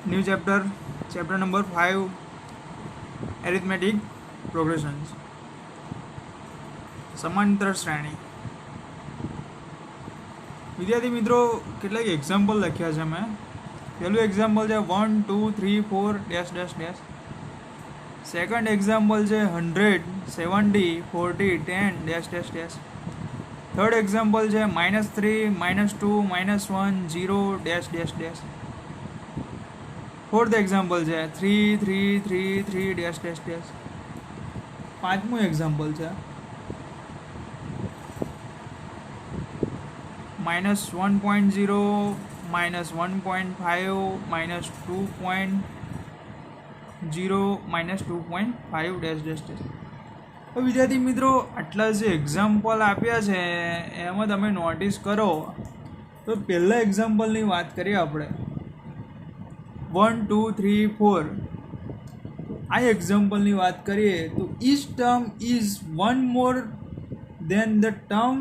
New chapter chapter number 5 arithmetic progressions समांतर श्रेणी। विद्यार्थी मित्रों કેટલાક એક્ઝામ્પલ લખ્યા છે મેં। પહેલું એક્ઝામ્પલ છે 1 2 3 4 dash dash dash. Second example છે 100 70 40 10 dash dash dash. Third example છે -3 -2 -1 0 dash dash dash. Fourth example है 3 3 3 3 डैश डैश डैश। पांचमू एग्जाम्पल है -1.0 -1.5 -2.0 -2.5 डैश डैश डैश। तो विद्यार्थी मित्रों आटला जे एग्जाम्पल आप्या छे एमां तमे नोटिस करो तो पहला एग्जाम्पलनी वात करीए आपणे 1 2 3 4। आ एग्जाम्पलनी बात करिए तो each term is one more than the term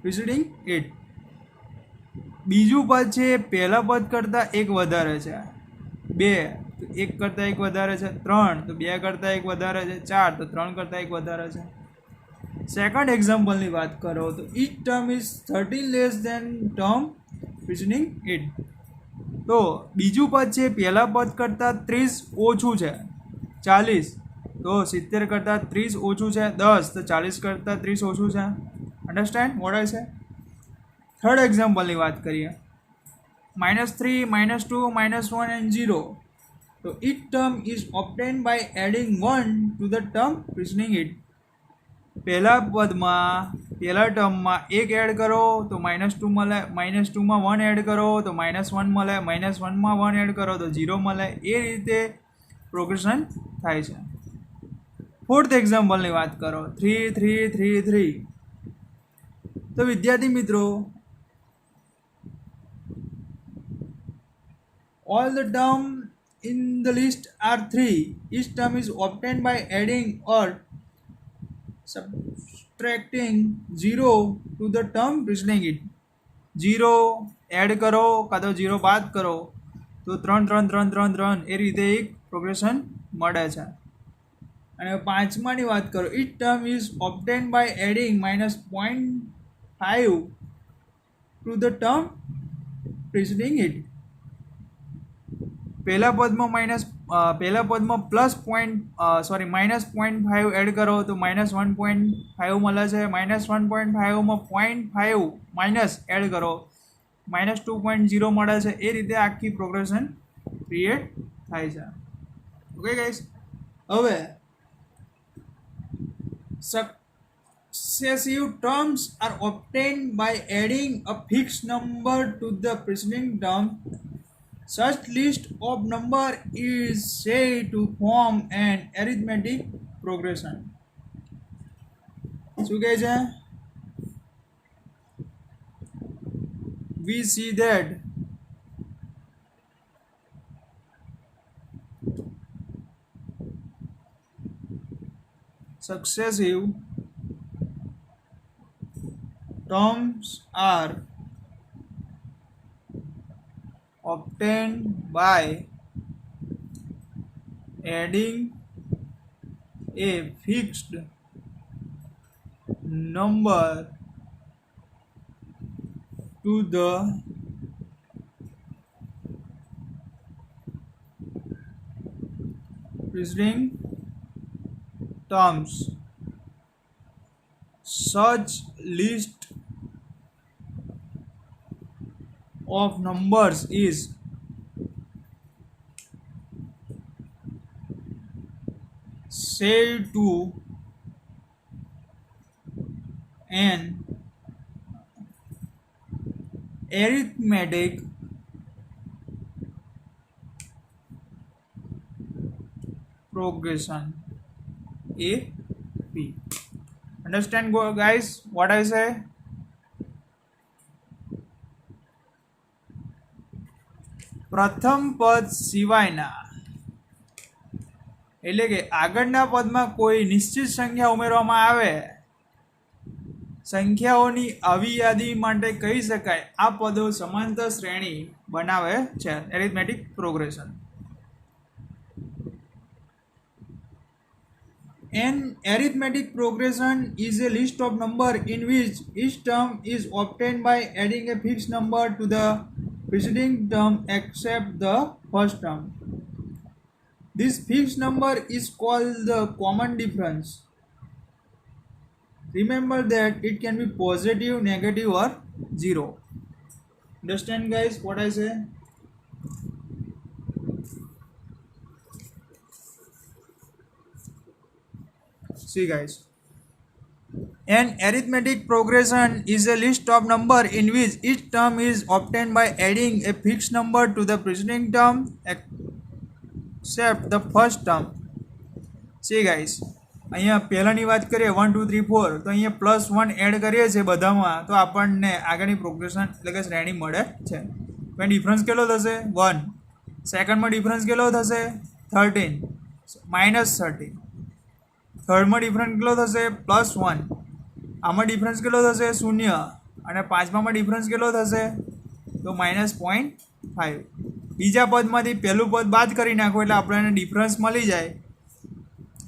preceding it. Biju पद है पहला पद करता एक वधारे है, 2 तो 1 करता 1 वधारे है, 3 तो 2 करता 1 वधारे है, 4 तो 3 करता 1 वधारे है। सेकंड एग्जाम्पलनी बात करो तो each term is 13 less than term preceding it. तो बीजू पद है पहला पद करता 30 ओछू है, 40 तो 70 करता 30 ओछू है, 10 तो 40 करता 30 ओछू है। अंडरस्टेन्ड व्हाट आई से। थर्ड एग्जाम्पल की बात करिए -3 -2 -1 एंड 0। तो it term is obtain by adding 1 to the term preceding it. पहला पद में पहला टर्म में 1 एड करो तो -2 मळे, -2 में 1 एड करो तो -1 मळे, -1 में 1 एड करो तो 0 मळे। ए रीते प्रोग्रेशन थाय छे। फोर्थ एग्जाम्पल की बात करो 3 3 3 3। तो विद्यार्थी मित्रों all the term in the list are 3। Each term is obtained by adding और subtracting 0 to the term preceding it। 0 add કરો કાં તો 0 બાદ કરો તો 3 3 3 3 3 એ રીતે એક પ્રોગ્રેશન મળે છે। અને પાંચમાની વાત કરો each term is obtained by adding -0.5 to the term preceding it. पहला पद में -0.5 एड करो तो -1.5 મળે છે, -1.5 में 0.5 माइनस एड करो -2.0 મળે છે। એ રીતે આખી પ્રોગ્રેશન ક્રિએટ થાય છે। ઓકે ગાઈસ, હવે successive terms are obtained by adding a fixed number to the preceding term। Such list of number is said to form an arithmetic progression। શું કહે છે? We see that successive terms are obtained by adding a fixed number to the preceding terms। Such list of numbers is said to an arithmetic progression। AP। Understand guys what I say? प्रथम पद सिवायना એટલે કે આગળના પદમાં કોઈ નિશ્ચિત સંખ્યા ઉમેરવામાં આવે સંખ્યાઓની આવી યાદી માટે કહી શકાય આ પદો સમાંતર શ્રેણી બનાવે છે arithmetic progression. An arithmetic progression is a list of numbers in which each term is obtained by adding a fixed number to the preceding term except the first term. This fixed number is called the common difference. Remember that it can be positive, negative or zero. Understand guys what I say? See guys, an arithmetic progression is a list of numbers in which each term is obtained by adding a fixed number to the preceding term except the first term. See guys, અહીંયા પહેલાની વાત કરીએ 1 2 3 4 તો અહીંયા +1 add કરીએ છીએ બધામાં તો આપણને આગળની પ્રોગ્રેશન એટલે કે શ્રેણી મળે છે. તો ડિફરન્સ કેટલો થશે 1. સેકન્ડમાં ડિફરન્સ કેટલો થશે 13 -13. થર્ડમાં ડિફરન્સ કેટલો થશે +1. આમાં ડિફરન્સ કેટલો થશે 0 અને પાંચમામાં ડિફરન્સ કેટલો થશે તો -0.5. બીજા પદમાંથી પહેલું પદ બાદ કરી નાખો એટલે આપણને ડિફરન્સ મળી જાય.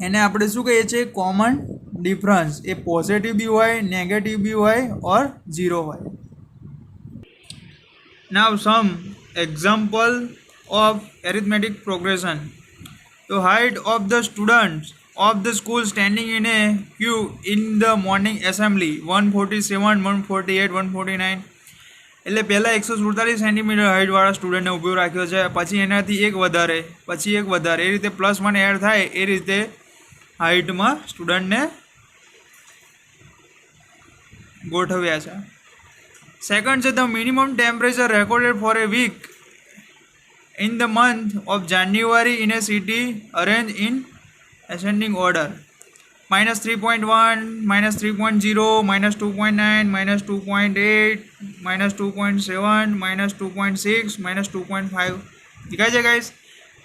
એને આપણે શું કહીએ છીએ કોમન ડિફરન્સ. એ પોઝિટિવ બી હોય, નેગેટિવ બી હોય ઓર ઝીરો હોય. નાઉ સમ એક્ઝામ્પલ ઓફ એરિથમેટિક પ્રોગ્રેશન. તો height of the students of the school standing in a queue in the morning assembly 147, 148, 149. એટલે પહેલાં 147 સેન્ટીમીટર હાઇટવાળા સ્ટુડન્ટને ઊભો રાખ્યો છે, પછી એનાથી એક વધારે, પછી એક વધારે, એ રીતે +1 એડ થાય એ રીતે હાઇટમાં સ્ટુડન્ટને ગોઠવ્યા છે. સેકન્ડ છે the minimum temperature recorded for a week in the month of January in a city arranged in ascending order -3.1, -3.0, -2.9, -2.8, -2.7, -2.6, -2.5. દેખાય છે guys?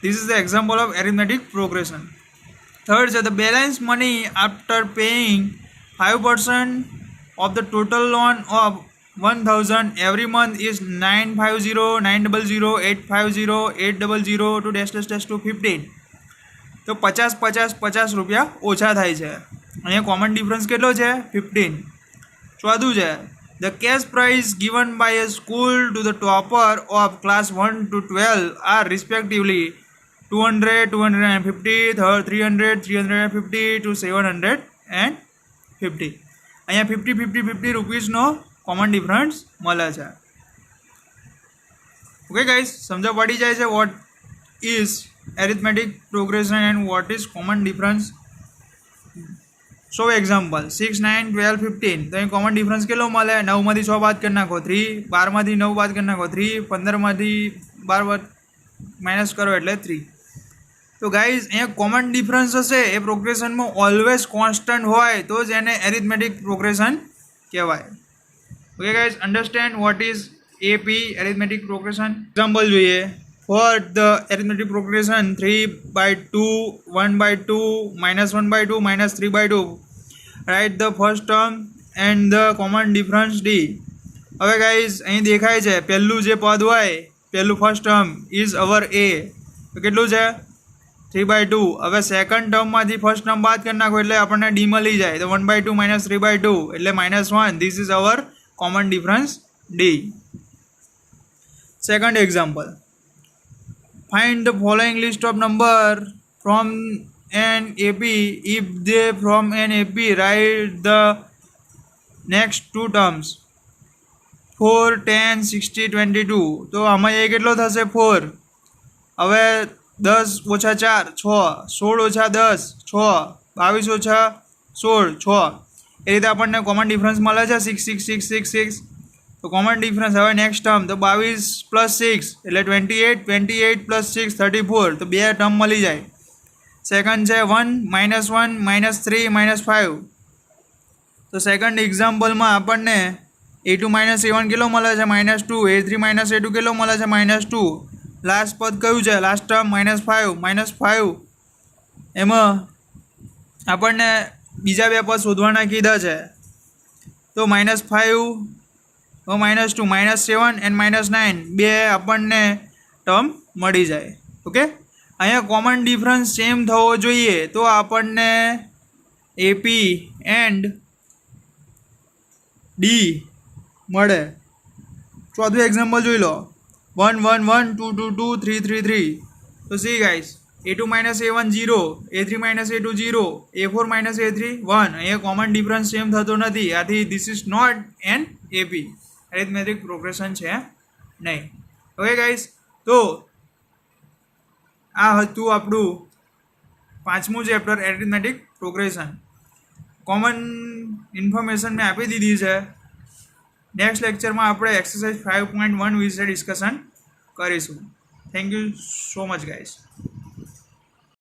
This is the example of arithmetic progression. Third is the balance money after paying 5% of the total loan of 1000 every month is 950, 900, 850, 800 to -- 15. તો 50 રૂપિયા ઓછા થાય છે. અહીંયા common difference કેટલો છે 15. ચોથું છે the cash prize given by a school to the topper of class 1 to 12 are respectively 200, 250, 300, 350 to 750. અહીંયા 50 રૂપીસનો કોમન ડિફરન્સ મળે છે. ઓકે ગાઈસ, સમજ પડી જાય છે what is arithmetic progression and what is common difference. So example 6, 9, 12, 15. તો અહીં common difference કેટલો મળે 9માંથી 6 બાદ કરી નાખો 3, 12માંથી 9 બાદ કરી નાખો 3, 15માંથી 12 માઇનસ કરો એટલે 3. તો ગાઈઝ અહીંયા કોમન ડિફરન્સ હશે એ પ્રોગ્રેશનમાં ઓલવેઝ કોન્સ્ટન્ટ હોય તો જ એને એરિથમેટિક પ્રોગ્રેશન કહેવાય. Okay guys, understand what is AP arithmetic progression. Example જોઈએ. For the arithmetic progression 3/2, 1/2, -1/2, -3/2, write the first term and the common difference D. હવે ગાઈઝ અહીં દેખાય છે પહેલું જે પદ હોય પહેલું ફર્સ્ટ ટર્મ ઇઝ અવર એ, તો કેટલું છે 3/2. હવે સેકન્ડ ટર્મમાંથી ફર્સ્ટ ટર્મ બાદ કરી નાખો એટલે આપણને ડી મળી જાય. તો 1/2 - 3/2 એટલે -1. This is our common difference D. Second example. Find the following list of numbers from an AP. If they from an AP, write the next two terms 4, 10, 60, 22. તો આમાં એ કેટલો થશે 4. હવે 10 - 4 6, 16 - 10 6, 22 - 16 6. એ રીતે આપણને કોમન ડિફરન્સ મળે છે 6 6 6 6 6. તો કોમન ડિફરન્સ હવે નેક્સ્ટ ટર્મ તો 22 + 6 એટલે 28, 28 + 6 34. તો બે ટર્મ મળી જાય. સેકન્ડ છે 1 -1 -3 -5. તો સેકન્ડ એક્ઝામ્પલમાં આપણને a2 - a1 કેટલો મળે છે -2, a3 - a2 કેટલો મળે છે -2. લાસ્ટ પદ કયું છે લાસ્ટ ટર્મ -5. એમાં આપણને બીજા બે પદ શોધવાના કીધા છે. તો -5 -2 -7 એન્ડ -9 બે આપણને ટર્મ મળી જાય. ઓકે, અહીંયા કોમન ડિફરન્સ સેમ થવો જોઈએ તો આપણને એપી એન્ડ ડી મળે. ચોથું એક્ઝામ્પલ જોઈ લો, 1 1 1 2 2 2 3 3 3. તો C guys, a2 - a1 0, a3 - a2 0, a4 - a3 1. અહીંયા કોમન ડિફરન્સ સેમ થતો નથી, આથી this is not an AP, arithmetic progression છે નહીં. ઓકે ગાઈસ, તો આ હતું આપણું 5મું chapter arithmetic progression. Common information મેં આપી દીધી છે. નેક્સ્ટ લેક્ચરમાં આપણે એક્સરસાઇઝ 5.1 વિશે ડિસ્કશન કરીશું. Thank you so much guys.